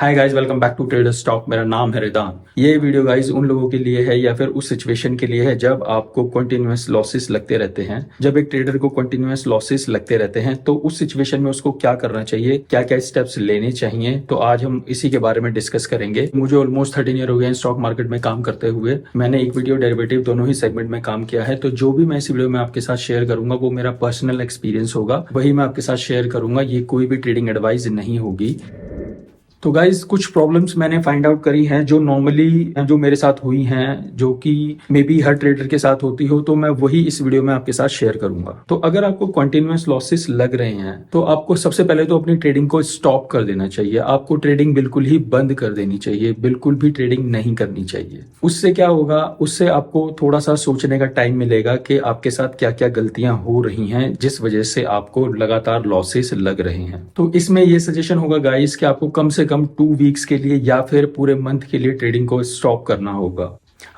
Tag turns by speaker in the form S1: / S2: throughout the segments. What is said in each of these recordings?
S1: Hi guys, welcome back to trader stock. मेरा नाम है रिदान। ये वीडियो गाइस उन लोगों के लिए है या फिर उस सिचुएशन के लिए है जब आपको कंटिन्यूअस लॉसेस लगते रहते हैं। जब एक ट्रेडर को कंटिन्यूअस लॉसेस लगते रहते हैं तो उस सिचुएशन में उसको क्या करना चाहिए, क्या क्या स्टेप्स लेने चाहिए, तो आज हम इसी के बारे में डिस्कस करेंगे। मुझे ऑलमोस्ट 13 ईयर हो गए स्टॉक मार्केट में काम करते हुए। मैंने इक्विटी और डेरिवेटिव दोनों ही सेगमेंट में काम किया है। तो जो भी मैं इस वीडियो में आपके साथ शेयर करूंगा वो मेरा पर्सनल एक्सपीरियंस होगा, वही मैं आपके साथ शेयर करूंगा। ये कोई भी ट्रेडिंग एडवाइस नहीं होगी। तो गाइज कुछ प्रॉब्लम्स मैंने फाइंड आउट करी हैं जो नॉर्मली जो मेरे साथ हुई हैं, जो कि मे बी हर ट्रेडर के साथ होती हो, तो मैं वही इस वीडियो में आपके साथ शेयर करूंगा। तो अगर आपको कंटिन्यूअस लॉसेस लग रहे हैं तो आपको सबसे पहले तो अपनी ट्रेडिंग को स्टॉप कर देना चाहिए। आपको ट्रेडिंग बिल्कुल ही बंद कर देनी चाहिए, बिल्कुल भी ट्रेडिंग नहीं करनी चाहिए। उससे क्या होगा, उससे आपको थोड़ा सा सोचने का टाइम मिलेगा कि आपके साथ क्या क्या गलतियां हो रही हैं जिस वजह से आपको लगातार लॉसेस लग रहे हैं। तो इसमें यह सजेशन होगा गाइस कि आपको कम से कम 2 वीक्स के लिए या फिर पूरे मंथ के लिए ट्रेडिंग को स्टॉप करना होगा।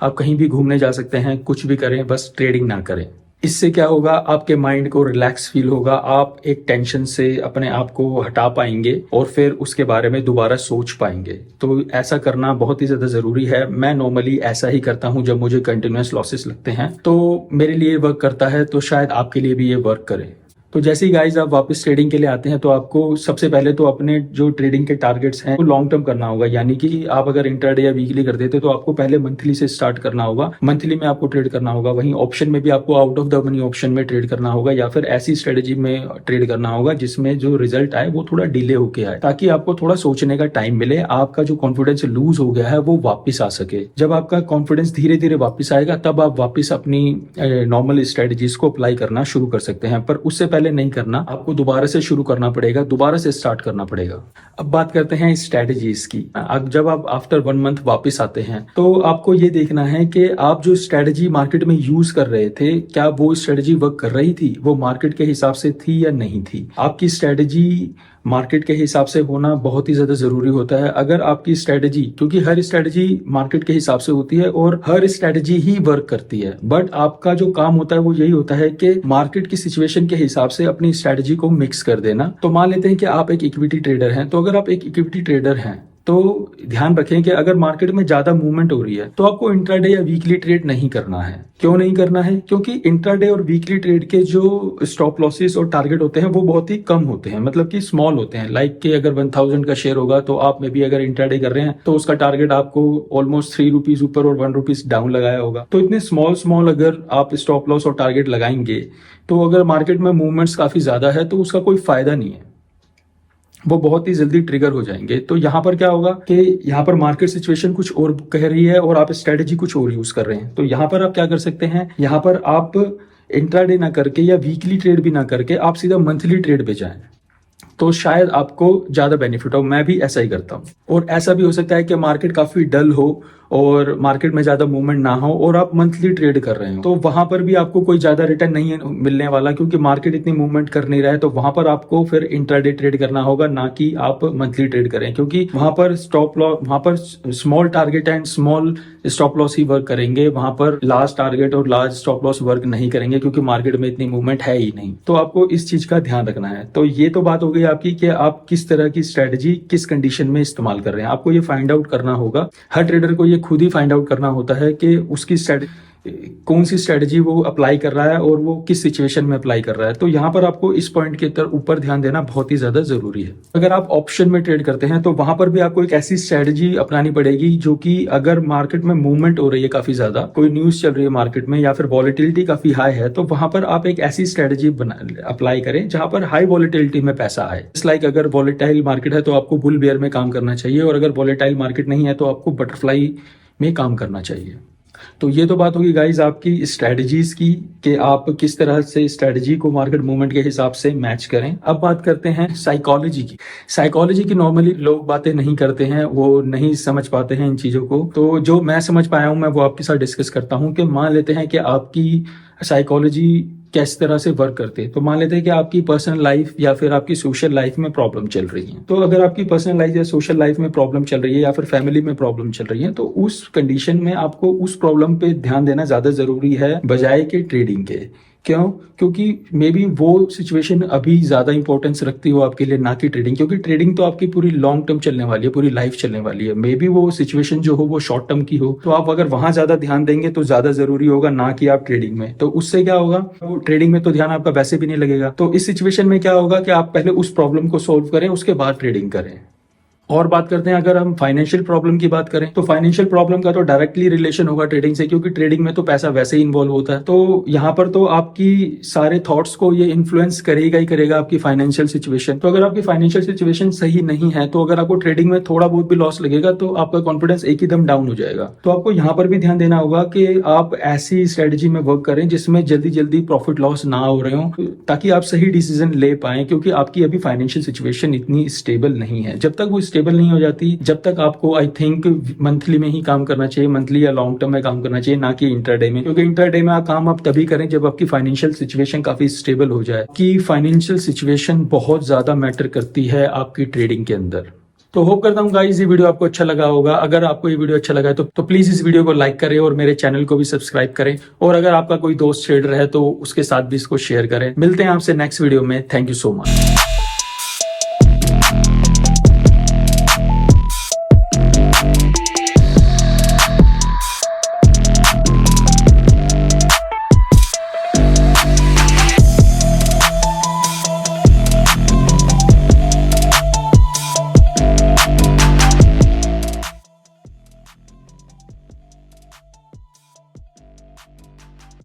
S1: आप कहीं भी घूमने जा सकते हैं, कुछ भी करें, बस ट्रेडिंग ना करें। इससे क्या होगा, आपके माइंड को रिलैक्स फील होगा, आप एक टेंशन से अपने आप को हटा पाएंगे और फिर उसके बारे में दोबारा सोच पाएंगे। तो ऐसा करना बहुत ही ज्यादा जरूरी है। मैं नॉर्मली ऐसा ही करता हूं जब मुझे कंटिन्यूअस लॉसेस लगते हैं, तो मेरे लिए वर्क करता है, तो शायद आपके लिए भी ये वर्क करे। तो जैसे ही गाइज आप वापस ट्रेडिंग के लिए आते हैं तो आपको सबसे पहले तो अपने जो ट्रेडिंग के टारगेट्स हैं वो लॉन्ग टर्म करना होगा। यानी कि आप अगर इंट्राडे या वीकली करते थे तो आपको पहले मंथली से स्टार्ट करना होगा। मंथली में आपको ट्रेड करना होगा। वहीं ऑप्शन में भी आपको out of the money option में ट्रेड करना होगा या फिर ऐसी स्ट्रेटेजी में ट्रेड करना होगा जिसमें जो रिजल्ट आए वो थोड़ा डिले होके आए, ताकि आपको थोड़ा सोचने का टाइम मिले। आपका जो कॉन्फिडेंस लूज हो गया है वो वापिस आ सके। जब आपका कॉन्फिडेंस धीरे धीरे वापिस आएगा तब आप वापिस अपनी नॉर्मल स्ट्रेटेजीज को अप्लाई करना शुरू कर सकते हैं। पर उससे पहले नहीं करना, आपको दोबारा से शुरू करना पड़ेगा, दोबारा से स्टार्ट करना पड़ेगा। अब बात करते हैं स्ट्रेटजीज की। अब जब आप आफ्टर 1 मंथ वापस आते हैं तो आपको ये देखना है कि आप जो स्ट्रेटजी मार्केट में यूज कर रहे थे, क्या वो स्ट्रेटजी वर्क कर रही थी, वो मार्केट के हिसाब से थी या नहीं थी। आपकी स्ट्रेटजी मार्केट के हिसाब से होना बहुत ही ज्यादा जरूरी होता है। अगर आपकी स्ट्रेटजी, क्योंकि हर स्ट्रेटजी मार्केट के हिसाब से होती है और हर स्ट्रेटजी ही वर्क करती है, बट आपका जो काम होता है वो यही होता है कि मार्केट की सिचुएशन के हिसाब से अपनी स्ट्रेटजी को मिक्स कर देना। तो मान लेते हैं कि आप एक इक्विटी ट्रेडर हैं, तो अगर आप एक इक्विटी ट्रेडर हैं तो ध्यान रखें कि अगर मार्केट में ज्यादा मूवमेंट हो रही है तो आपको इंट्राडे या वीकली ट्रेड नहीं करना है। क्यों नहीं करना है? क्योंकि इंट्राडे और वीकली ट्रेड के जो स्टॉप लॉसेस और टारगेट होते हैं वो बहुत ही कम होते हैं, मतलब कि स्मॉल होते हैं। लाइक कि अगर 1000 का शेयर होगा तो आप में भी अगर इंट्राडे कर रहे हैं तो उसका टारगेट आपको ऑलमोस्ट 3 रुपीज ऊपर और 1 रुपीज डाउन लगाया होगा। तो इतने स्मॉल अगर आप स्टॉप लॉस और टारगेट लगाएंगे तो अगर मार्केट में मूवमेंट्स काफी ज्यादा है तो उसका कोई फायदा नहीं है, वो बहुत ही जल्दी ट्रिगर हो जाएंगे। तो यहाँ पर क्या होगा कि यहाँ पर मार्केट सिचुएशन कुछ और कह रही है और आप स्ट्रेटेजी कुछ और यूज कर रहे हैं। तो यहाँ पर आप क्या कर सकते हैं, यहाँ पर आप इंट्राडे ना करके या वीकली ट्रेड भी ना करके आप सीधा मंथली ट्रेड पे जाएं, तो शायद आपको ज्यादा बेनिफिट हो। मैं भी ऐसा ही करता हूँ। और ऐसा भी हो सकता है कि मार्केट काफी डल हो और मार्केट में ज्यादा मूवमेंट ना हो और आप मंथली ट्रेड कर रहे हो, तो वहां पर भी आपको कोई ज्यादा रिटर्न नहीं मिलने वाला, क्योंकि मार्केट इतनी मूवमेंट कर नहीं रहा है। तो वहां पर आपको फिर इंट्राडे ट्रेड करना होगा, ना कि आप मंथली ट्रेड करें, क्योंकि वहां पर स्टॉप लॉस, वहां पर small target and small stop loss he work करेंगे। वहां पर लार्ज टारगेट और लार्ज स्टॉप लॉस वर्क नहीं करेंगे, क्योंकि मार्केट में इतनी मूवमेंट है ही नहीं। तो आपको इस चीज का ध्यान रखना है। तो ये तो बात हो गई आपकी कि आप किस तरह की स्ट्रेटजी किस कंडीशन में इस्तेमाल कर रहे हैं। आपको ये फाइंड आउट करना होगा। हर ट्रेडर को ये खुद ही फाइंड आउट करना होता है कि उसकी कौन सी स्ट्रेटजी वो अप्लाई कर रहा है और वो किस सिचुएशन में अप्लाई कर रहा है। तो यहाँ पर आपको इस पॉइंट के ऊपर ध्यान देना बहुत ही ज्यादा जरूरी है। अगर आप ऑप्शन में ट्रेड करते हैं तो वहां पर भी आपको एक ऐसी स्ट्रेटजी अपनानी पड़ेगी जो कि अगर मार्केट में मूवमेंट हो रही है काफी ज्यादा, कोई न्यूज चल रही है मार्केट में या फिर वॉलेटिलिटी काफी हाई है, तो वहां पर आप एक ऐसी स्ट्रेटजी अप्लाई करें जहां पर हाई वॉलेटिलिटी में पैसा आए। लाइक अगर वॉलेटाइल मार्केट है तो आपको बुल बेयर में काम करना चाहिए, और अगर वॉलेटाइल मार्केट नहीं है तो आपको बटरफ्लाई में काम करना चाहिए। तो ये तो बात होगी गाइज आपकी स्ट्रेटजीज की कि आप किस तरह से स्ट्रेटजी को मार्केट मूवमेंट के हिसाब से मैच करें। अब बात करते हैं साइकोलॉजी की। साइकोलॉजी की नॉर्मली लोग बातें नहीं करते हैं, वो नहीं समझ पाते हैं इन चीजों को। तो जो मैं समझ पाया हूं मैं वो आपके साथ डिस्कस करता हूं कि मान लेते हैं कि आपकी साइकोलॉजी किस तरह से वर्क करते हैं। तो मान लेते हैं कि आपकी पर्सनल लाइफ या फिर आपकी सोशल लाइफ में प्रॉब्लम चल रही है। तो अगर आपकी पर्सनल लाइफ या सोशल लाइफ में प्रॉब्लम चल रही है या फिर फैमिली में प्रॉब्लम चल रही है, तो उस कंडीशन में आपको उस प्रॉब्लम पे ध्यान देना ज्यादा जरूरी है बजाय के ट्रेडिंग के। क्यों? क्योंकि मे बी वो सिचुएशन अभी ज्यादा इंपॉर्टेंस रखती हो आपके लिए, ना कि ट्रेडिंग, क्योंकि ट्रेडिंग तो आपकी पूरी लॉन्ग टर्म चलने वाली है, पूरी लाइफ चलने वाली है। मे बी वो सिचुएशन जो हो वो शॉर्ट टर्म की हो, तो आप अगर वहां ज्यादा ध्यान देंगे तो ज्यादा जरूरी होगा, ना कि आप ट्रेडिंग में। तो उससे क्या होगा, वो ट्रेडिंग में तो ध्यान आपका वैसे भी नहीं लगेगा। तो इस सिचुएशन में क्या होगा कि आप पहले उस प्रॉब्लम को सोल्व करें, उसके बाद ट्रेडिंग करें। और बात करते हैं, अगर हम फाइनेंशियल प्रॉब्लम की बात करें तो फाइनेंशियल प्रॉब्लम का तो डायरेक्टली रिलेशन होगा ट्रेडिंग से, क्योंकि ट्रेडिंग में तो पैसा वैसे ही इन्वॉल्व होता है। तो यहाँ पर तो आपकी सारे थॉट्स को ये इन्फ्लुएंस करेगा ही करेगा, आपकी फाइनेंशियल सिचुएशन। तो अगर आपकी फाइनेंशियल सिचुएशन सही नहीं है, तो अगर आपको ट्रेडिंग में थोड़ा बहुत भी लॉस लगेगा तो आपका कॉन्फिडेंस एक ही दम डाउन हो जाएगा। तो आपको यहाँ पर भी ध्यान देना होगा कि आप ऐसी स्ट्रेटेजी में वर्क करें जिसमें जल्दी जल्दी प्रॉफिट लॉस ना हो रहे हो, ताकि आप सही डिसीजन ले पाए, क्योंकि आपकी अभी फाइनेंशियल सिचुएशन इतनी स्टेबल नहीं है। जब तक वो स्टेबल नहीं हो जाती, जब तक आपको आई थिंक मंथली में ही काम करना चाहिए, मंथली या लॉन्ग टर्म में काम करना चाहिए, ना कि इंटरडे में। क्योंकि इंटरडे में काम आप तभी करें जब आपकी फाइनेंशियल सिचुएशन काफी स्टेबल हो जाए। कि फाइनेंशियल सिचुएशन बहुत ज्यादा मैटर करती है आपकी ट्रेडिंग के अंदर। तो होप करता हूँ गाइस ये वीडियो आपको अच्छा लगा होगा। अगर आपको ये वीडियो अच्छा लगा है तो प्लीज इस वीडियो को लाइक करें और मेरे चैनल को भी सब्सक्राइब करें। और अगर आपका कोई दोस्त ट्रेडर है तो उसके साथ भी इसको शेयर करें। मिलते हैं आपसे नेक्स्ट वीडियो में। Thank you so much.